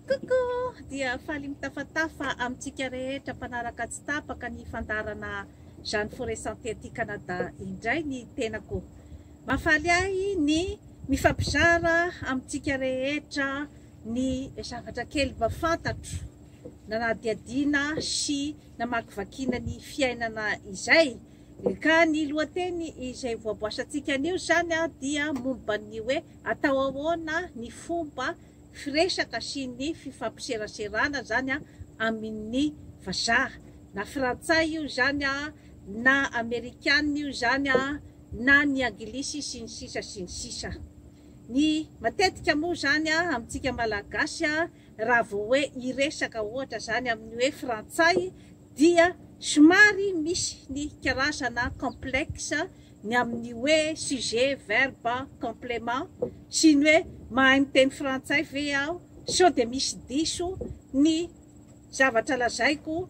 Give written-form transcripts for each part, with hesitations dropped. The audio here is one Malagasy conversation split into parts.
Coucou, dia faly mitafatafa amintsika rehetra mpanaraka tsy tapaka ny fandarana Jeanne Forêt Santé aty Canada indray ny tenako. Mahafaly ahy ny mifampizara amintsika rehetra ny zavatra kely mba fantatro nanadiadina sy namakivakiana ny fiainana izay. Ka ny lohateny izay voaboasantsika anio zany dia momba ny hoe atao ahoana ny fomba firesaka sy ny fifampiseraserana zany amin'ny vazaha na frantsay io zany na amerikana io zany na ny anglisy sy ny sisa. Ny matetika moa zany amintsika malagasy raha vao hoe iresaka ohatra zany amin'ny hoe frantsay dia somary misy ny karazana complexe ny amin'ny hoe sujet, verbe, complément sy ny hoe mahay miteny frantsay ve aho sao de misy diso ny zavatra lazaiko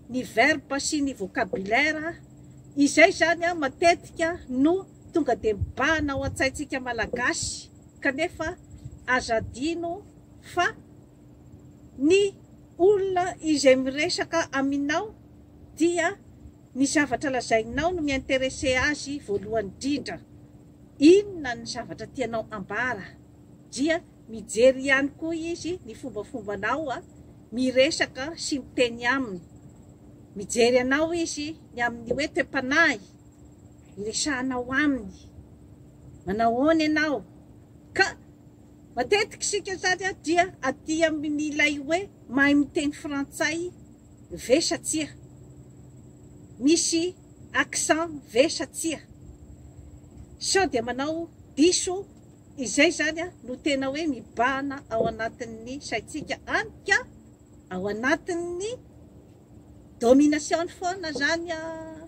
ny verbe sy ny vocabulaire izay zany matetika no tonga de mibahana ao an-tsaintsika malagasy kanefa azadino fa ny olona izay miresaka aminao dia ny zavatra lazainao no miinteresse azy voalohany indrindra. Inona ny zavatra tianao ambara dia mijery ihany koa izy ny fombafombanao miresaka sy miteny aminy. Mijery anao izy ny amin'ny hoe toe-panahy iresahanao aminy manao ony ianao. Ka matetika sika zany dia aty amin'ny ilay hoe mahay miteny frantsay vesatsia misy accent vesatsia sao de manao diso izay zany no tena hoe mibahana ao anatin'ny saitsika anika ao anatin'ny domination foana zany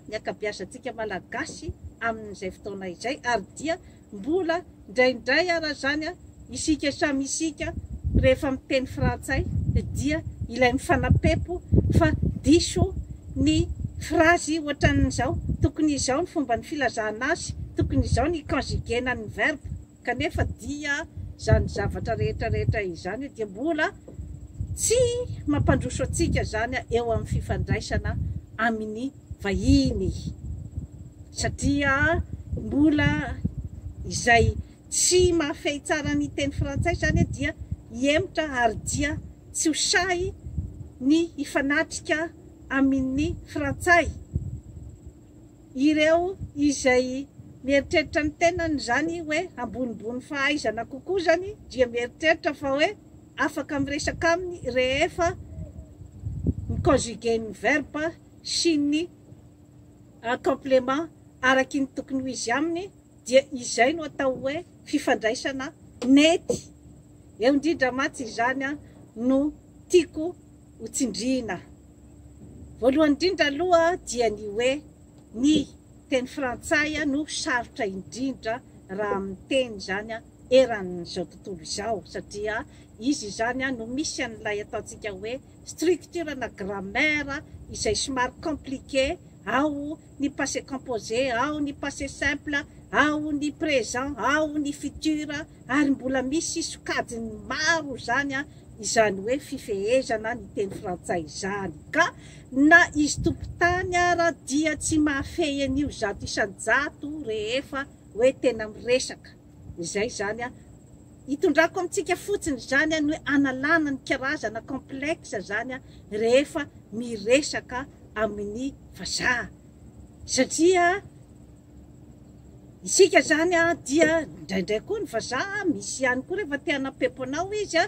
ny akabiazantsika malagasy amin'izay fotoana izay ary dia mbola indraindray raha zany isika samy isika rehefa miteny frantsay dia ilay mifanapepo fa diso ny frazy ohatran'izao tokony izao ny fomba ny filazana azy tokony izao ny conjuguena ny verbe kanefa dia zany zavatra rehetrarehetra izany dia mbola tsy mampandroso atsika zany eo amin'ny fifandraisana amin'ny vahiny satria mbola izay tsy mahafehy tsara ny teny frantsay zany dia hiemotra ary dia tsy hosahy ny hifanatrika amin'ny frantsay. Ireo izay mieritreritra ny tenany zany hoe ambonimbony fahaizana kokoa zany dia mieritreritra fa hoe afaka miresaka aminy rehefa miconjuguer ny verbe sy ny complément araky ny tokony ho izy aminy dia izay no atao hoe fifandraisana nety. Eo indrindra matsy izany no tiako ho tsindrina. Voalohany indrindra aloha dia ny hoe ny teny frantsay no sarotra indrindra raha miteny zany eran'izao tontolo izao satria izy zany no misy an'ilay ataontsika hoe structure na grammaire izay somary compliqué, ao ny passé composé, ao ny passé simple, ao ny présent, ao ny futur ary mbola misy sokajiny maro zany izany hoe fifehezana ny teny frantsay zany. Ka na izy tompon-tany ara dia tsy mahafehy an'io zato isan-jato rehefa hoe tena miresaka. Izay zany hitondrako amintsika fotsiny zany ny hoe analana ny karazana complexe zany rehefa miresaka amin'ny vazaha satria isika zany dia indraindray koa ny vazaha misy ihany koa rehefa te hanapepo anao izy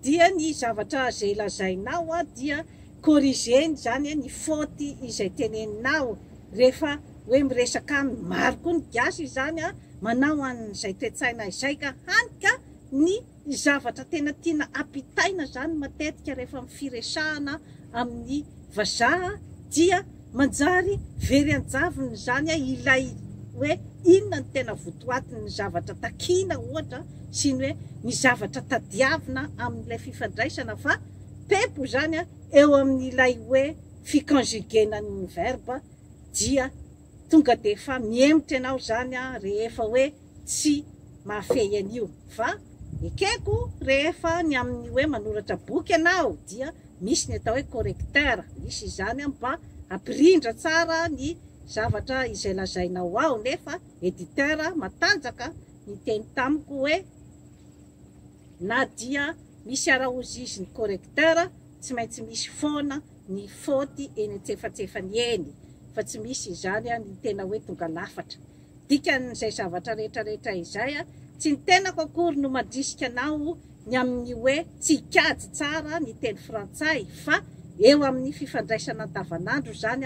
dia ny zavatra zay lazainao dia corrigeny zany ny faute izay teneninao rehefa hoe miresaka aminy. Maro koa ny gasy zany manao an'izay toe-tsaina izay ka hanika ny zavatra tena tiana ampitaina zany matetika rehefa mifiresahana amin'ny vazaha dia manjary very anjaviny zany ilay hoe inona ny tena votoatiny ny zavatra takina ohatra sy ny hoe ny zavatra tadiavina amin'ilay fifandraisana fa pepo zany eo amin'ilay hoe ficonjuguena ny verbe dia tonga de fa miemotra ianao zany rehefa hoe tsy mahafehy an'io fa ekeko rehefa ny amin'ny hoe manoratra boky ianao dia misy ny atao hoe correcteur, misy izany mba ampirindra tsara ny zavatra izay lazainao ao. Nefa éditeur matanjaka ny teny tamiko hoe na dia misy araozy izy ny correcteur tsy maintsy misy foana ny faute eny antsefatsefany eny, fa tsy misy izany ny tena hoe tonga lafatra. Dikan'izay zavatra rehetrarehetra izay tsy ny tenako akory no mandrisika anao ny amin'ny hoe tsy hikajy tsara ny teny frantsay, fa eo amin'ny fifandraisana andavanandro zany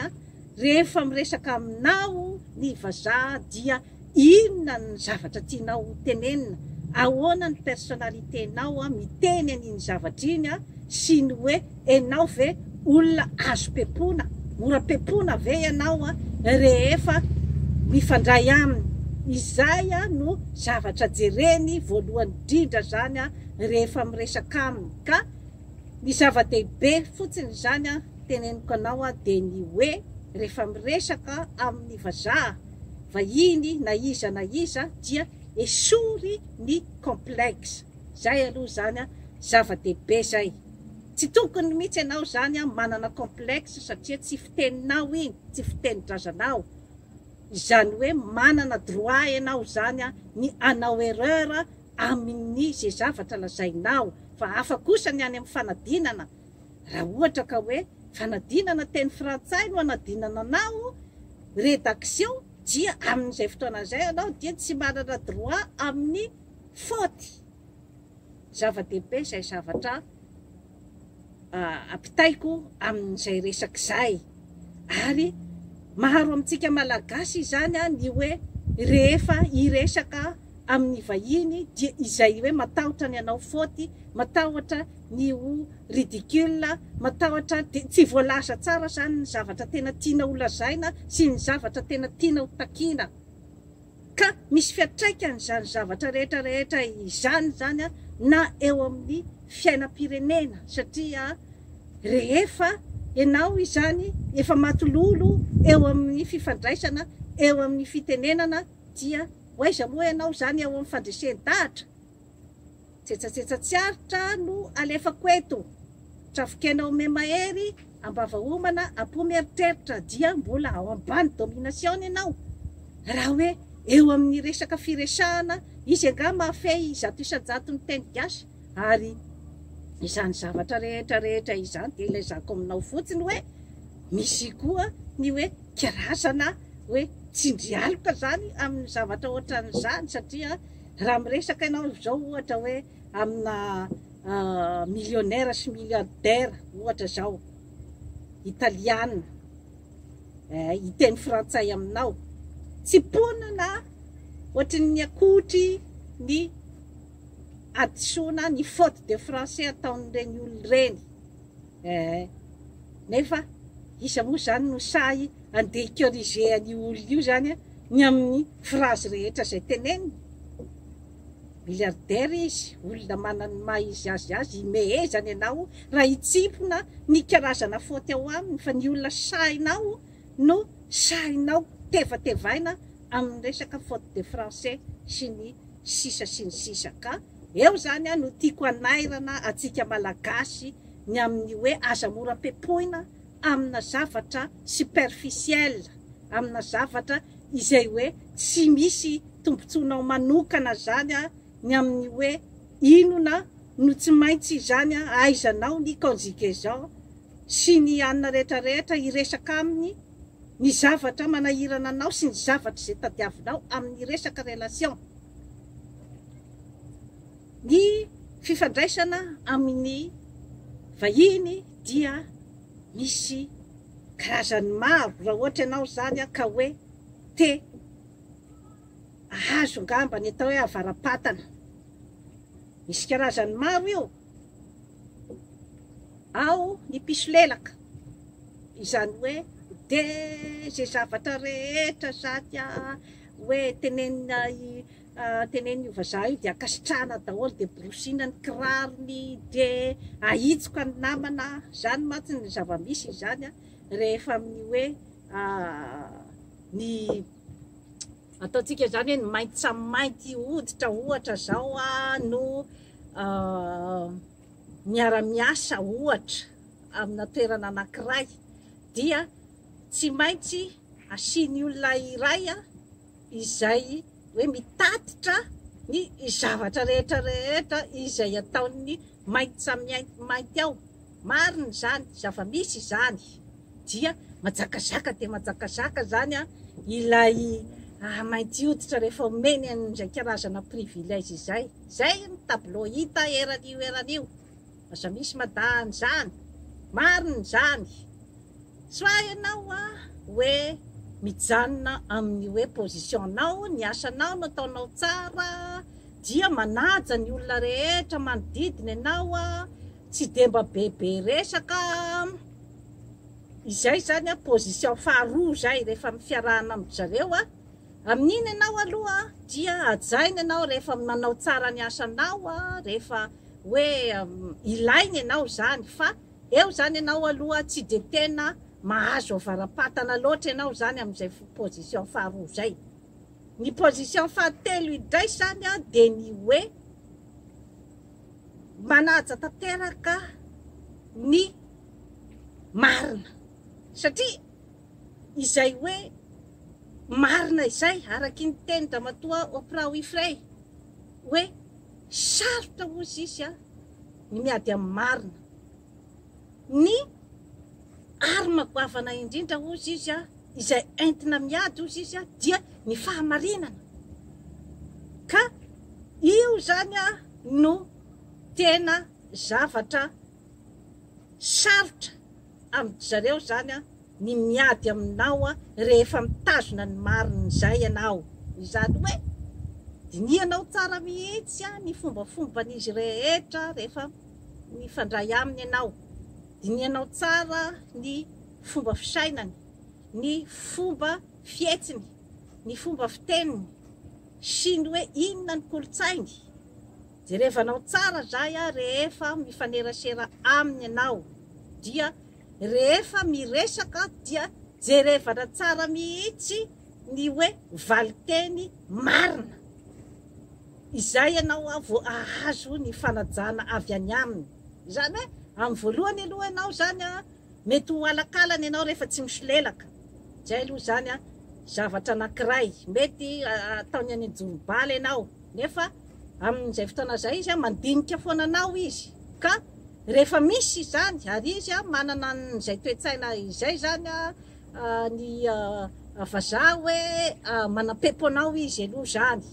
rehefa miresaka aminao ny vazaha dia inona ny zavatra tianao tenenina, ahoana ny personnaliténao miteny an'iny zavatra iny sy ny hoe enao ve olona azo pepona, mora pepona ve ianao rehefa mifandray aminy. Izay no zavatra jereny voalohany indrindra zany rehefa miresaka aminy. Ka ny zava-dehibe fotsiny zany teneniko anao dia ny hoe rehefa miresaka amin'ny vazaha vahiny na iza dia esory ny complexe. Zay aloha zany zava-dehibe zay. Tsy tokony mihitsy ianao zany manana complexe satria tsy fiteninao iny, tsy fitenin-drazanao. Izany hoe manana droit ianao zany ny anao erreur amin'ny zay zavatra lazainao. Fa hafa kosa ny any amin'ny fanadinana. Raha ohatra ka hoe fanadinana teny frantsay no anadinana anao rédaction, dia amin'izay fotoana izay ianao dia tsy manana droit amin'ny faute. Zava-dehibe izay zavatra ampitaiko amin'izay resaka izay. Ary maharo amintsika malagasy zany ny hoe rehefa hiresaka amin'ny vahiny dia izay hoe matahotra ny anao faute, matahotra ny ho ridicule, matahotra tsy voalaza tsara zany ny zavatra tena tiana ho lazaina sy ny zavatra tena tiana ho takiana. Ka misy fiantraikany zany zavatra rehetrarehetra izany zany na eo amin'ny fiainam-pirenena, satria rehefa ianao izany efa matololo eo amin'ny fifandraisana, eo amin'ny fitenenana, dia hoaiza moa ianao zany eo amin'ny fandresen-dahatra. Tsetsatsetsatsyaritra no alefako eto, trafikenao me mahery ambava homana ampomy eritreritra, dia mbola ao ambany domination ianao. Raha hoe eo amin'ny resaka firesahana izy anga mahafehy zato isan-jato ny teny gasy, ary izany zavatra rehetrarehetra izany dia ilazako aminao fotsiny hoe misy koa ny hoe karazana hoe tsindrialoka zany amin'ny zavatra ohatran'izany. Satria raha miresaka ianao zao ohatra hoe amina millionnaire sy milliardaire ohatra zao italiana, iteny frantsay aminao, tsy ponina ohatry ny akotry ny adisoana ny faute de français ataon'ireny olona ireny. Nefa isa moa zany no say andeha corriger ny olona io zany ny amin'ny phrase rehetra izay teneniny. Milliardaire izy, olona manana maha izy azy imehezany ianao raha hitsipona ny karazana faute ao aminy, fa ny olona sainao no sainao tevatevaina amin'ny resaka faute de français sy ny sisa sy ny sisa. Ka eo zany no tiako anairana atsika malagasy ny amin'ny hoe aza mora pepoina amina zavatra superficiel, amina zavatra izay hoe tsy misy tombontsoanao manokana zany ny amin'ny hoe inona no tsy maintsy zany ahaizanao ny conjugaison sy ny anina rehetrarehetra hiresaka aminy ny zavatra manahirana anao sy ny zavatra izay tadiavinao amin'ny resaka relation. Ny fifandraisana amin'ny vahiny dia misy karazany maro. Raha ohatra ianao zany ka hoe te ahazo ngamba ny atao hoe avaram-patana, misy karazany maro io. Ao ny piso lelaka, izany hoe de zay zavatra rehetra sady hoe tenenina tenenina io vazaha io dia akasitrahana daholo, de brosina ny kirarony, de ahitsika ny namana. Zany matsy ny zava-misy izany rehefa amin'ny hoe ny ataontsika zany hoe ny mainty samy mainty hoditra ohatra zao no miara-miasa ohatra amina toerana anankiray dia tsy maintsy asiany olona iray izay hoe mitatitra ny zavatra rehetra izay ataony mainty ao. Marina zany, zava-misy izany dia majakazaka dia majakazaka zany ilay mainty hoditra rehefa omeny an'izay karazana privilège izay. Zay ny tableau hita eran'io aza misy madany zany, marina zany. Soa ianao hoe mijanona amin'ny hoe positionnao, ny asanao no ataonao tsara, dia manaja ny olona rehetra manodidina ianao tsy de mba bebe resaka. Izay zany position faharoa zay rehefa mifiarahana amin'ny zareo amin'iny ianao aloha dia ajaina ianao rehefa manao tsara ny asanao rehefa hoe ilainy ianao zany, fa eo zany ianao aloha tsy de tena mahazo avaram-patana loatra ianao zany amin'izay position faharoa zay. Ny position fahatelo indray zany de ny hoe manaja tanteraka ny marina, satria izay hoe marina izay araky ny teny Ramatoa Oprah Winfrey hoe sarotra ozy izy ny miady amin'ny marina. Ny arma goavana indrindra ozy izy izay entina miady ozy izy dia ny fahamarinana, ka io zany no tena zavatra sarotra amin'ny zareo zany ny miady aminao rehefa mitazona ny marina zay ianao. Izany hoe dinihanao tsara mihitsy ny fombafomban'izy rehetra rehefa mifandray aminy ianao, dinihanao tsara ny fomba fisainany, ny fomba fietsiny, ny fomba fiteniny sy ny hoe inona ny kolotsainy. Jerevanao tsara zay rehefa mifanerasera aminy ianao, dia rehefa miresaka dia jerevana tsara mihitsy ny hoe valiteny marina. Izay ianao vao ahazo ny fanajana avy any aminy. Zany hoe amin'ny voalohany aloha ianao zany mety ho alakalany ianao rehefa tsy misolelaka. Zay aloha zany zavatra anankiray mety ataony any an-jorobaly ianao, nefa amin'izay fotoana zay izy mandinika foana anao izy, ka rehefa misy zany ary izy manana n'izay toe-tsaina izay zany ny vazaha hoe manam-pempo anao izy aloha zany,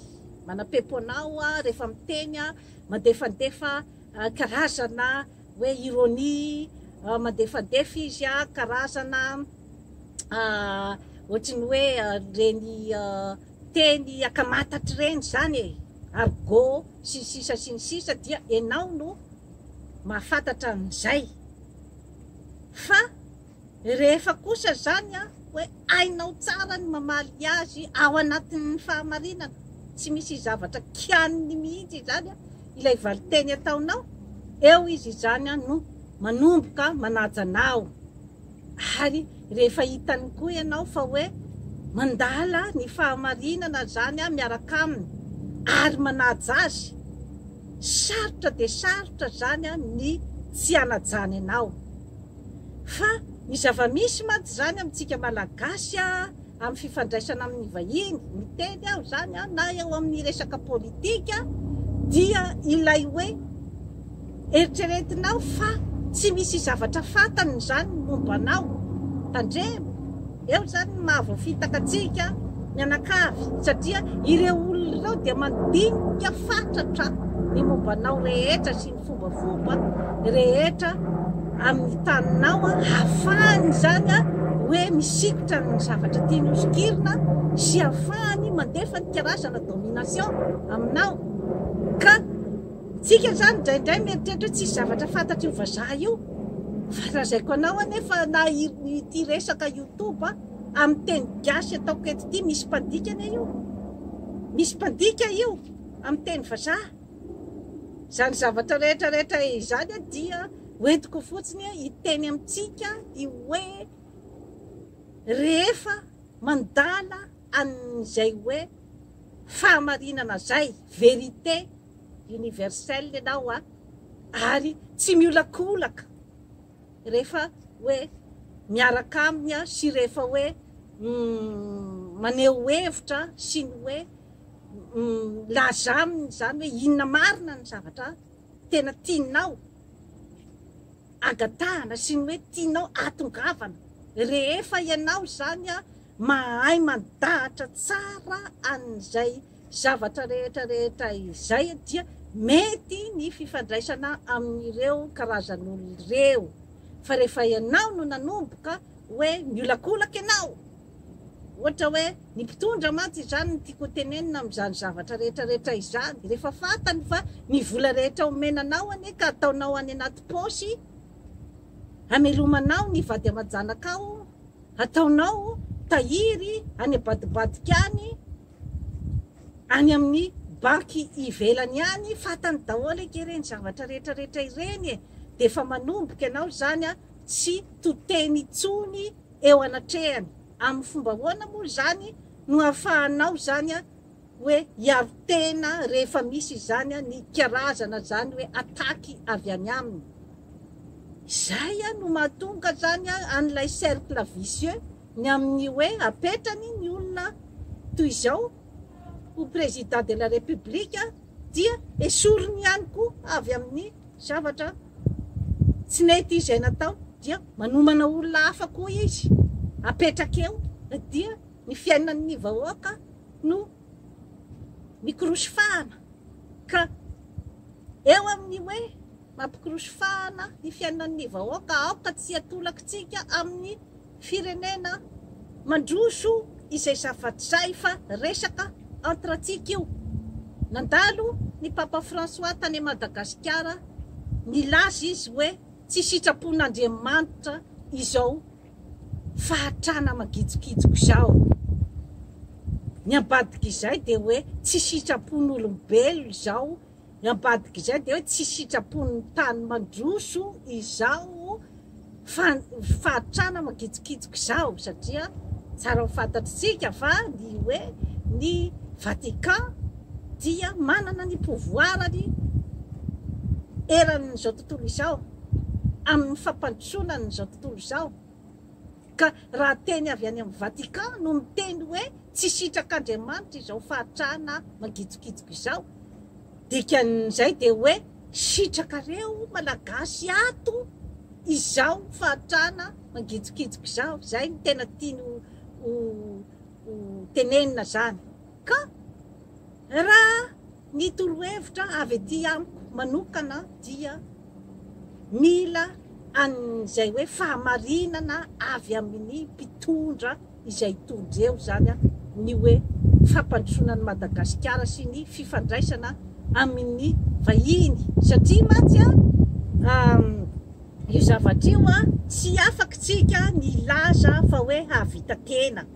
manam-pempo anao rehefa miteny mandefandefa karazana hoe ironie, mandefandefa izy karazana ohatrany hoe reny teny akamatatra reny zany argot sy ny sisa dia ianao no mahafantatra an'izay. Fa rehefa kosa zany hoe ainao tsara ny mamaly azy ao anatin'ny fahamarinana, tsy misy zavatra kianiny mihitsy zany ilay valiteny ataonao, eo izy zany no manomboka manaja anao. Ary rehefa hitany koa ianao fa hoe mandala ny fahamarinana zany miaraka aminy ary manaja azy, sarotra de sarotra zany ny tsy anajany anao. Fa ny zava-misy mantsy zany amintsika malagasy amin'ny fifandraisana amin'ny vahiny, miteny aho zany na eo amin'ny resaka politika, dia ilay hoe eritreretinao fa tsy misy zavatra fantany zany mombanao, tandremo eo zany mahavoafitaka atsika ny anakavy, satria ireo olona ireo dia mandinika fatratra ny mombanao rehetra sy ny fombafomba rehetra amin'ny taninao, hafahany zany hoe misikotra ny zavatra tiany hosokirina sy hafahany mandefa ny karazana domination aminao. Ka tsika zany indraindray mieritreritra tsy zavatra fantatry io vazaha io, fa lazaiko anao anefa na ity resaka YouTube amin'ny teny gasy ataoko eto ity misy mpandikana io, misy mpandika io amin'ny teny vazaha. Zany zavatra rehetrarehetra izany dia hoentiko fotsiny hiteny amintsika io hoe rehefa mandala an'izay hoe fahamarinana zay, verité universel ianao ary tsy miolakolaka rehefa hoe miaraka aminy sy rehefa hoe maneho hevitra sy ny hoe laza aminy zany hoe inona marina ny zavatra tena tianao agatahana sy ny hoe tianao atongavana rehefa ianao zany mahay mandahatra tsara an'izay zavatra rehetra izay dia mety ny fifandraisana amin'ireo karazan'olona ireo fa rehefa ianao no nanomboka hoe miolakolaka ianao ohatra hoe ny mpitondra mantsy izany ny tiako tenenina amin'izany zavatra rehetra izany rehefa fantany fa ny vola rehetra omenanao ane ka ataonao any anaty paosy hamelomanao ny vady aman-janakao ataonao tahiry any abadibadika any amin'ny banky ivelany any fantany daholo ireny zavatra rehetra ireny de efa manomboka ianao zany tsy toteny itsony eo anatrehany amin'ny fomba hoana moa zany no ahafahanao zany hoe hiaro tena rehefa misy zany ny karazana zany hoe ataky avy any aminy izay no mahatonga zany an'ilay cercle vicieux ny amin'ny hoe apetrany ny olona toy izao ho président de la république dia esoriny ihany koa avy amin'ny zavatra tsy nety izay natao dia manomana olona hafa koa izy apetraka eo dia ny fiainan'ny vahoaka no mikorosofahana ka eo amin'ny hoe mampikorosofahana ny fiainan'ny vahoaka aoka tsy atolakitsika amin'ny firenena mandroso izay zafatry fa resaka entre atsika io nandalo ny papa François tany Madagasikara nilaza izy hoe tsy sitrapon'Andriamanitra izao fahatrana magitsokitsoko izao ny ambadika izay de hoe tsy sitrapon'olombelona izao ny ambadika izay de hoe tsy sitrapon'ny tany mandroso izao fahatrana magitsokitsoko izao satria tsara ho fantatritsika fa ny hoe ny Vatican dia manana ny pouvoirany eran'izao tontolo izao amin'ny fampandrosoana n'izao tontolo izao ka raha teny avy any amin'ny Vatican no miteny hoe tsy sitrak'Andriamanitra izao fahatrana magitsokitsoko izao dikan'izay de hoe sitrakareo malagasy ato izao fahatrana magitsokitsoko izao zay ny tena tiany ho tenenina zany ka raha ny torohevitra avy aty amiko manokana dia mila an'izay hoe fahamarinana avy amin'ny mpitondra izay tondreo zany ny hoe fampandrosoanan'ny Madagasikara sy ny fifandraisana amin'ny vahiny satria mantsy io zavatra io tsy afaka tsika ny laza fa hoe havita tena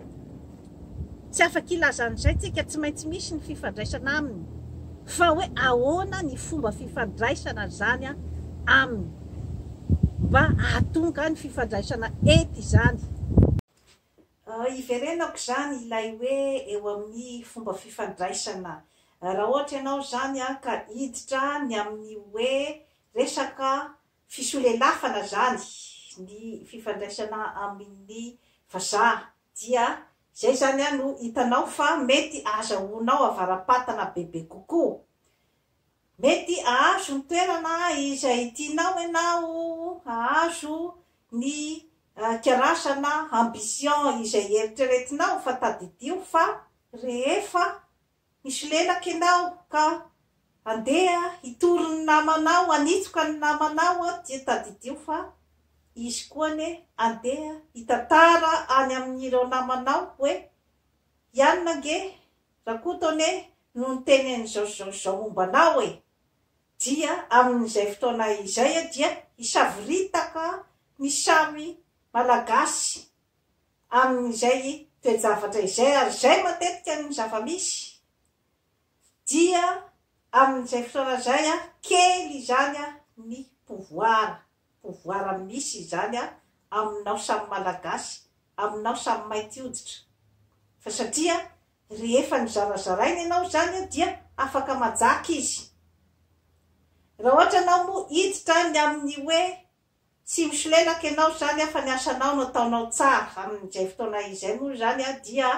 tsy afaka ilaza an'izay tsika tsy maintsy misy ny fifandraisana aminy fa hoe ahoana ny fomba fifandraisana zany aminy mba ahatonga ny fifandraisana ety zany iverenako zany ilay hoe eo amin'ny fomba fifandraisana raha ohatra ianao zany ka hiditra ny amin'ny hoe resaka fisolelafana zany ny fifandraisana amin'ny vazaha dia zay zany no hitanao fa mety azahoanao avarapatana bebe kokoa mety ahazo ny toerana izay tianao ianao ahazo ny karasana ambition izay eritreretinao fa tadidio fa rehefa misy lelaka ianao ka andeha hitory ny namanao anitsoka ny namanao dia tadidio fa izy koa ne andeha hitantara any amin'ireo namanao hoe ianona nge rakotone no nitenen'izao mombanao dia amin'izay fotoana izay dia hisavoritaka ny samy malagasy amin'izay toejavatra izay ary zay matetika ny zava-misy dia amin'izay fotoana zay kely zany ny pouvoir misy zany aminao samy malagasy aminao samy mainty hoditra fa satria rehefa nizarazaraina ianao zany dia afaka majaka izy raha ohatra anao moa hiditra ny amin'ny hoe tsy misolelaka ianao zany fa ny asanao no ataonao tsara amin'izay fotoana izay moa zany dia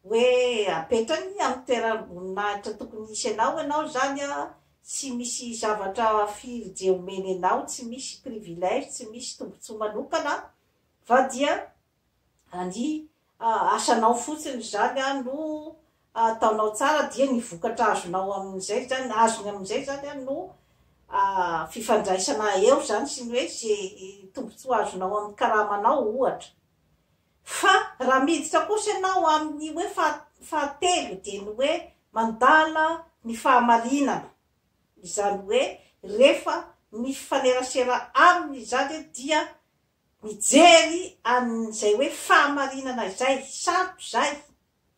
hoe apetrany amin'ny toeram-boninahitra tokony hisy ianao zany tsy misy zavatra firy omeny anao, tsy misy privilège, tsy misy tombotsoa manokana fa dia ny asanao fotsiny zany no ataonao tsara dia ny vokatra azonao amin'izay zany azony amin'izay zany no fifandraisana eo zany sy ny hoe zay tombotsoa azonao amin'ny karamanao ohatra. Fa raha miditra kosa ianao amin'ny hoe fahatelo dia ny hoe mandala ny fahamarinana, izany hoe rehefa misy fanerasera aminy zany dia mijery amin'izay hoe fahamarinana izay,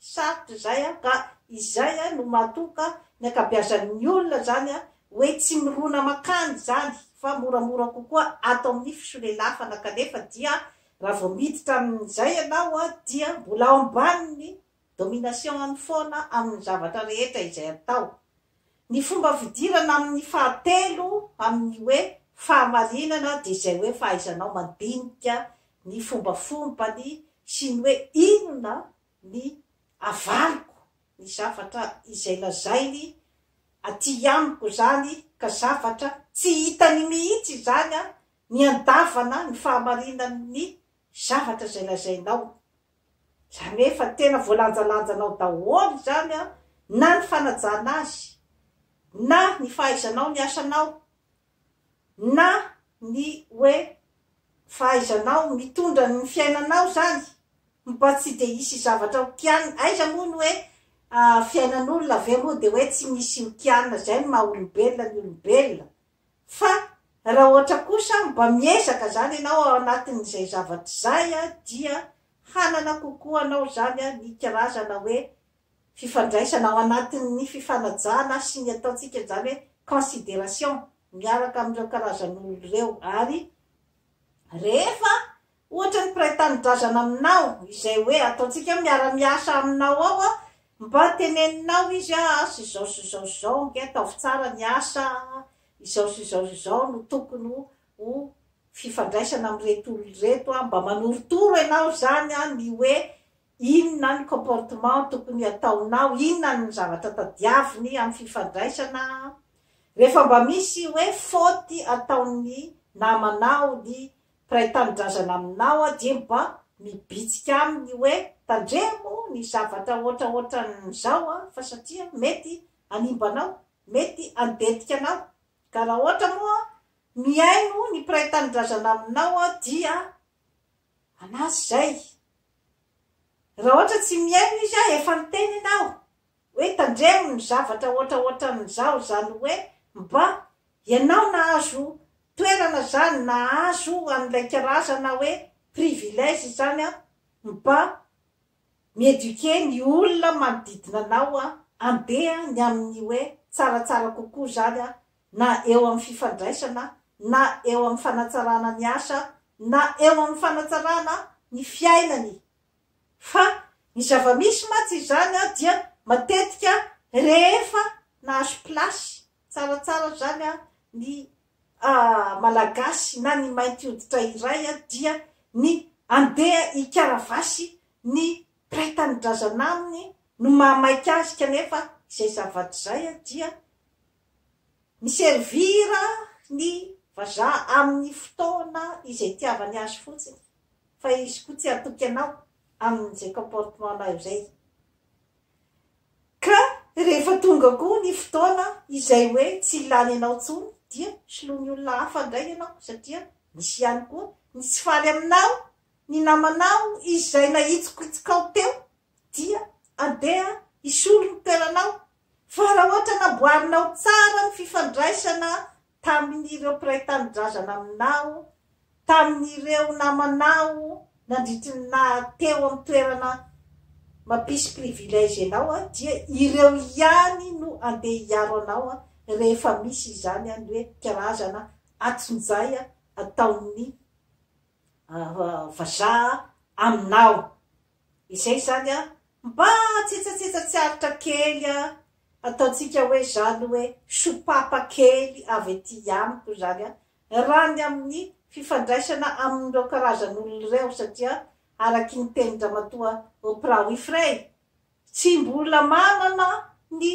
sarotra zay ka izay no matoka ny ankabeazan'ny olona zany hoe tsy mirona makany zany fa moramora kokoa ato amin'ny fisolelafana, kanefa dia raha vao miditra amin'izay ianao dia mbola ao ambaniny domination any foana amin'ny zavatra rehetra izay atao. Ny fomba fidirana amin'ny fahatelo amin'ny hoe fahamarinana dia izay hoe fahaizanao mandinika ny fombafombany sy ny hoe inona ny avaliko ny zavatra izay lazainy aty amiko zany ka zavatra tsy hitany mihitsy zany ny andavana ny fahamarinany ny zavatra izay lazainao. Zany hoe fa tena voalanjalanjanao daholo zany na ny fanajana azy, na ny fahaizanao ny asanao, na ny hoe fahaizanao mitondra ny fiainanao zany mba tsy dia hisy zavatra okianina. Aiza moa ny hoe fiainan'olona ave moa dia hoe tsy misy okianina zay no maha olombelona ny olombelona, fa raha ohatra kosa mba miezaka zany ianao ao anatin'izay zavatra zay dia hanana kokoa anao zany ny karazana hoe fifandraisana ao anatin'ny fifanajana sy ny ataontsika zany hoe considération miaraka amin'ireo karazan'olo ireo. Ary rehefa ohatra ny mpiray tanindrazana aminao izay hoe ataontsika miara-miasa aminao ao mba teneninao izy sy zao nge ataovy tsara ny asa, izao no tokony ho fifandraisana amin'reto olo reto mba manoritoro ianao zany ny hoe inona ny comportement tokony ataonao, inona ny zavatra tadiaviny amin'ny fifandraisana. Rehefa mba misy hoe faute ataon'ny namanao ny mpiray tanindrazana aminao dia mba mibitsika aminy hoe tandremo ny zavatra ohatraohatran'izao fa satria mety animbanao, mety andetika anao. Ka raha ohatra moa miaino ny mpiray tanindrazana aminao dia anazy zay. Raha ohatra tsy miaino izy efa niteny ianao hoe tandremo ny zavatra ohatraohatran'izao, zany hoe mba ianao nahazo toerana zany, nahazo an'ilay karazana hoe privilège zany mba mieduke ny olona manodidina anao andeha ny amin'ny hoe tsaratsara kokoa zany na eo amin'ny fifandraisana, na eo amin'ny fanatsarana ny asa, na eo amin'ny fanatsarana ny fiainany. Fa ny zava-misy matsy zany dia matetika rehefa nahazo plasy tsaratsara zany ny malagasy na ny mainty hoditra iray dia ny andeha ikaravasy ny mpiray tanindrazana aminy no mahamaika azy, kanefa izay zavatra zay dia miservira ny vazaha amin'ny fotoana izay tiavany azy fotsiny, fa izy koa tsy atoky anao amin'izay comportementanao zay. Ka rehefa tonga koa ny fotoana izay hoe tsy ilany ianao tsony dia soloany olona hafa indray ianao, satria misy ihany koa ny tsy faly aminao, ny namanao izay nahitsokitsokao teo dia andeha isolo ny toeranao. Fa raha ohatra namboarinao tsara ny fifandraisana tamin'ireo mpiray tanindrazana aminao, tamin'ireo namanao nandritry na teo amin'ny toerana mampisy privilège ianao dia ireo ihany no andeha hiaro anao rehefa misy izany ny hoe karazana atsonjay ataon'ny vazaha aminao. Izay zany mba tsetsatsetsatsiaritra kely ataontsika hoe zany hoe sopapa kely avy ety amiko zany rany amin'ny fifandraisana amin'ireo karazan'olona ireo satria araky ny tenin-dramatoa Oprah Winfrey tsy mbola manana ny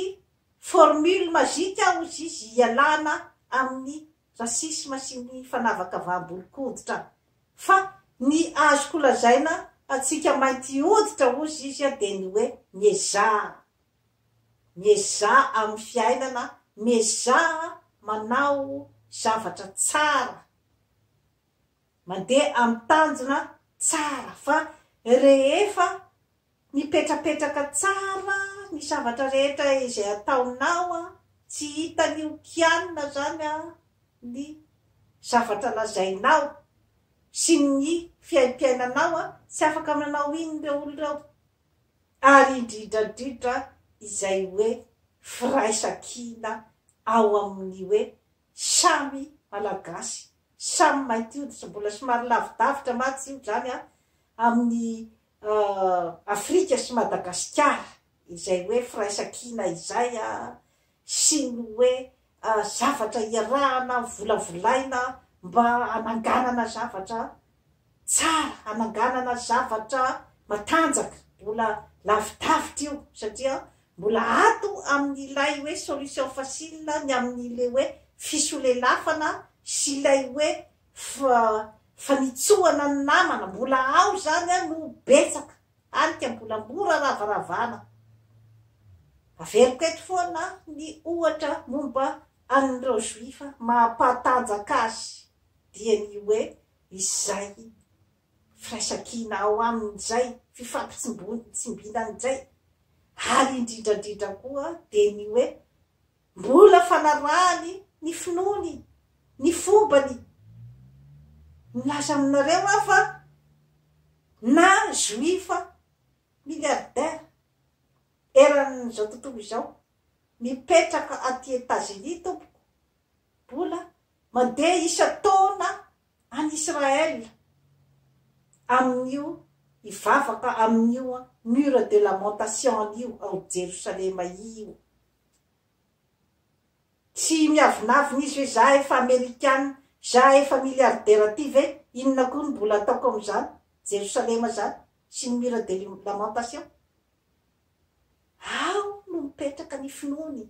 formule magique aho izy ialana amin'ny rasisma sy ny fanavakavaham-bolokoditra fa ny azoko lazaina atsika mainty hoditra ozy izy de ny hoe mieza amin'ny fiainana, mieza manao zavatra tsara, mandeha amin'ny tanjona tsara, fa rehefa mipetrapetraka tsara ny zavatra rehetra izay ataonao tsy hitany okianina zany ny zavatra lazainao sy ny fiaim-piainanao tsy afaka manao ino reo olo reo, ary indrindra izay hoe firaisan-kina ao amin'ny hoe samy malagasy, samy mainty hoditra, mbola somary lavidavitra matsy io zany amin'ny Afrika sy Madagasikara, izay hoe firaisan-kina izay sy ny hoe zavatra iarahana volavolaina mba ananganana zavatra tsara, ananganana zavatra matanjaka, mbola lavidavitra io satria mbola ato amin'ilay hoe solution facile ny amin'ile hoe fisolelafana sy ilay hoe fanitsoana ny namana, mbola ao zany no betsaka alika, mbola mora ravaravana. Averiko eto foana ny ohatra momba an'ireo juifa mampatanjaka azy dia ny hoe izay firaisan-kina ao amin'izay fifampitsimbinan''izay, ary indrindrandrindra koa de ny hoe mbola fanarahany ny finoany, ny fombany. Milaza aminareo fa na juifa milliardaire eran'izao tontolo izao mipetraka aty Etats-Unis tompoko, mbola mandeha isa-taona any Israel amin'io ivavaka amin'io mur de lamentation io ao Jerosalema io. Tsy miavinavina izy hoe za efa amerikana, za efa milliardaire aty ve, inona koa ny mbola ataoko am'izany Jerosalema zany sy ny mur de lamentation. Ao no mipetraka ny finoany,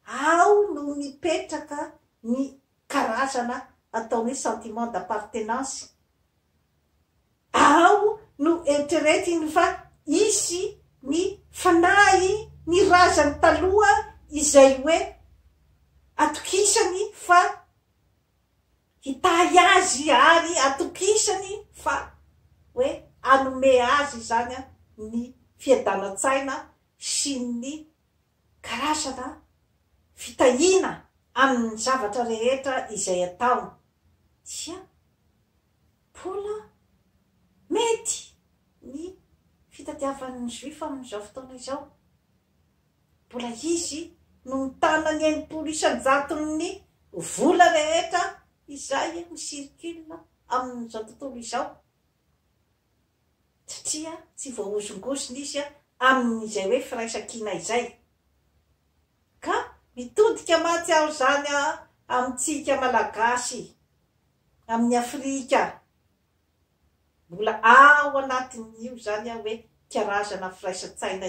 ao no mipetraka ny karazana atao hoe sentiment d'appartenance, ao no eritreretiny fa isy ny fanahy ny razany taloha izay hoe atokisany fa hitahy azy ary atokisany fa hoe anome azy zany ny fiadanatsaina sy ny karazana fitahina amin'ny zavatra rehetra izay ataony. Tia mbola mety ny fitadiavan'ny juifa amin'izao fotoana izao, mbola izy no mitana ny 100% vola rehetra izay misirikilina amin'izao tontolo izao, satria tsy voahozongozona izy amin'izay hoe firaisan-kina izay. Ka mitodika matsy aho zany amintsika malagasy, amin'ny Afrika, mbola ao anatin'io zany hoe karazana firaisan-tsaina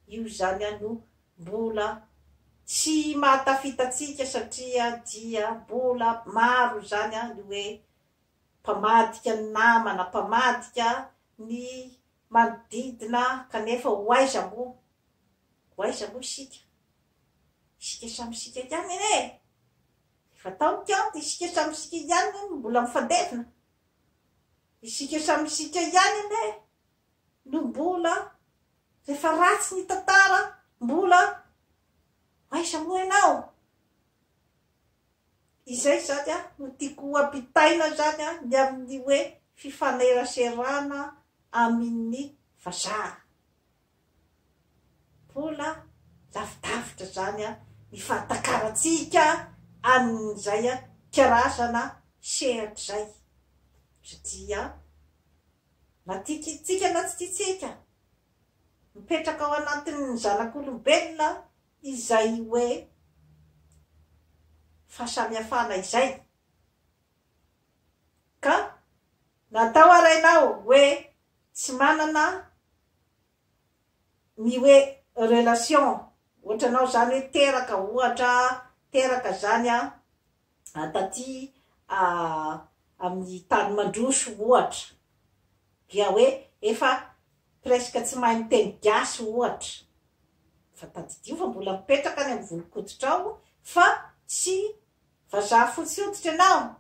io zany no mbola tsy mahatafitatsika satria dia mbola maro zany ny hoe mpamadika ny namana, mpamadika ny manodidina, kanefa hoaiza mo isika samy sika ihany efa taonyk'anty isika samy sika ihany mbola mifandevina, isika samy sika ihany no mbola rehefa ratsy ny tantara mbola aiza moa ianao. Izay zany no tiako ampitaina zany ny amin'ny hoe fifaneraserana amin'ny vazaha, mbola lavidavitra zany ny fahatakaratsika amin'izay karazana sehatra zay, satria na tiatsika na tsy tiatsika mipetraka ao anatin'ny zanak'olombelona izay hoe fahasamihafana izay. Ka natao arainao hoe tsy manana ny hoe relation ohatranao zany hoe teraka ohatra teraka zany taty amin'ny tany mandroso ohatra dia hoe efa presque tsy mahay miteny gasy ohatra fa tadidio fa mbola mipetraka any amin'ny volon-koditra ao fa tsy vazaha fotsy hoditra ianao,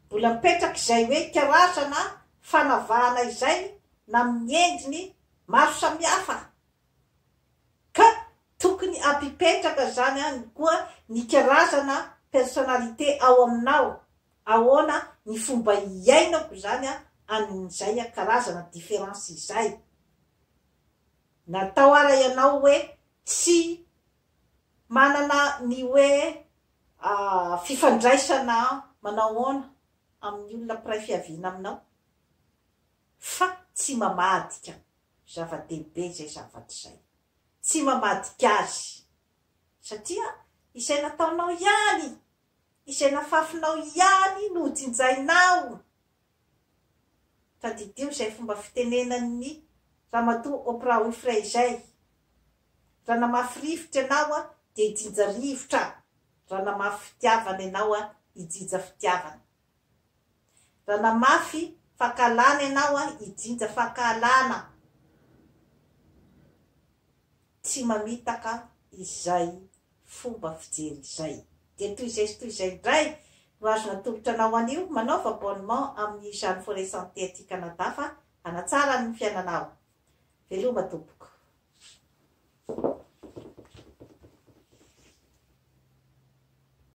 mbola mipetraka izay hoe karazana fanavahana izay na miendriny maro samihafa. Ka tokony ampipetraka zany any koa ny karazana personnalité ao aminao, ahoana ny fomba iainako zany amin'izay karazana différence izay. Natao ara ianao hoe tsy manana ny hoe fifandraisana manao ahoana amin'ny olona mpiray fiaviana aminao, fa tsy mamadika zava-dehibe zay zavatra zay, tsy mamadika azy satria izay nataonao ihany, izay nafafinao ihany no jinjainao. Tadidio izay fomba fitenenan'ny ramatoa Oprah Winfrey izay, raha namafy rivotra ianao dia ijinja rivotra, raha namafy fitiavana ianao ijinja fitiavana, raha namafy fahakalana ianao ijinja fahakalana. Tsy mamitaka izay fomba fijery izay. Dia toy izay sy toy izay indray no azo natolotra anao anio manaova abonnement amin'ny Jeanne Forêt Santé aty Canada fa hanatsara ny fiainanao. Veloma tompoko.